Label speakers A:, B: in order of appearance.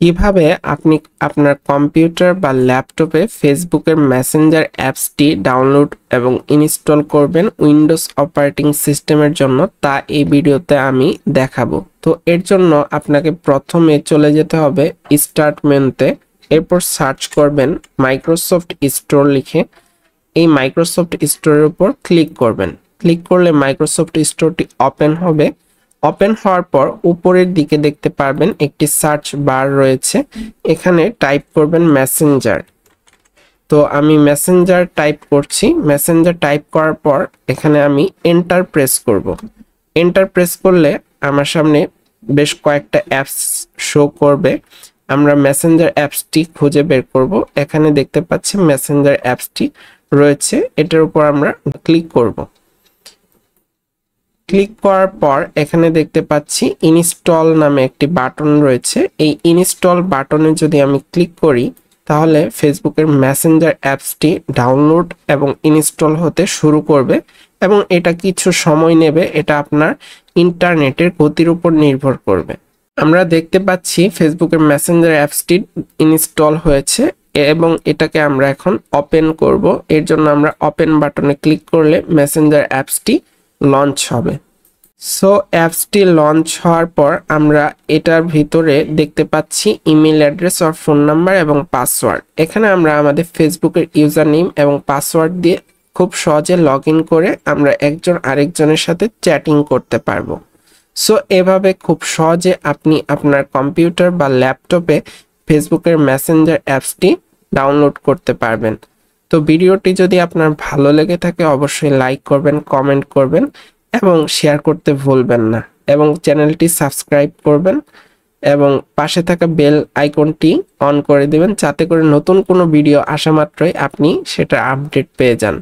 A: কিভাবে আপনি আপনার কম্পিউটার বা ল্যাপটপে ফেসবুকের মেসেঞ্জার অ্যাপসটি ডাউনলোড এবং ইনস্টল করবেন উইন্ডোজ অপারেটিং সিস্টেমের জন্য, তা এই ভিডিওতে আমি দেখাবো। তো এর জন্য আপনাকে প্রথমে চলে যেতে হবে স্টার্ট মেনুতে, এরপর সার্চ করবেন মাইক্রোসফট স্টোর লিখে। এই মাইক্রোসফট স্টোরের উপর ক্লিক করবেন। ক্লিক করলে মাইক্রোসফট স্টোরটি ওপেন হবে। ওপেন হওয়ার পর উপরের দিকে দেখতে পারবেন একটি সার্চ বার রয়েছে, এখানে টাইপ করবেন মেসেঞ্জার। তো আমি মেসেঞ্জার টাইপ করছি। মেসেঞ্জার টাইপ করার পর এখানে আমি এন্টার প্রেস করব। এন্টার প্রেস করলে আমার সামনে বেশ কয়েকটা অ্যাপস শো করবে। আমরা মেসেঞ্জার অ্যাপসটি খুঁজে বের করব। এখানে দেখতে পাচ্ছি মেসেঞ্জার অ্যাপসটি রয়েছে, এটার উপর আমরা ক্লিক করব। ক্লিক করার পর এখানে দেখতে পাচ্ছি ইনস্টল নামে একটি বাটন রয়েছে। এই ইনস্টল বাটনে যদি আমি ক্লিক করি তাহলে ফেসবুকের মেসেঞ্জার অ্যাপসটি ডাউনলোড এবং ইনস্টল হতে শুরু করবে এবং এটা কিছু সময় নেবে। এটা আপনার ইন্টারনেটের গতির উপর নির্ভর করবে। আমরা দেখতে পাচ্ছি ফেসবুকের মেসেঞ্জার অ্যাপসটি ইনস্টল হয়েছে এবং এটাকে আমরা এখন ওপেন করব। এর জন্য আমরা ওপেন বাটনে ক্লিক করলে মেসেঞ্জার অ্যাপসটি লঞ্চ হবে। সো অ্যাপসটি লঞ্চ হওয়ার পর আমরা এটার ভিতরে দেখতে পাচ্ছি ইমেল অ্যাড্রেস আর ফোন নাম্বার এবং পাসওয়ার্ড। এখানে আমরা আমাদের ফেসবুকের ইউজার নেম এবং পাসওয়ার্ড দিয়ে খুব সহজে লগ ইন করে আমরা একজন আরেকজনের সাথে চ্যাটিং করতে পারবো। সো এভাবে খুব সহজে আপনি আপনার কম্পিউটার বা ল্যাপটপে ফেসবুকের মেসেঞ্জার অ্যাপসটি ডাউনলোড করতে পারবেন। তো ভিডিওটি যদি আপনার ভালো লেগে থাকে অবশ্যই লাইক করবেন, কমেন্ট করবেন এবং শেয়ার করতে ভুলবেন না, এবং চ্যানেলটি সাবস্ক্রাইব করবেন এবং পাশে থাকা বেল আইকনটি অন করে দিবেন, যাতে করে নতুন কোনো ভিডিও আসা মাত্রই আপনি সেটা আপডেট পেয়ে যান।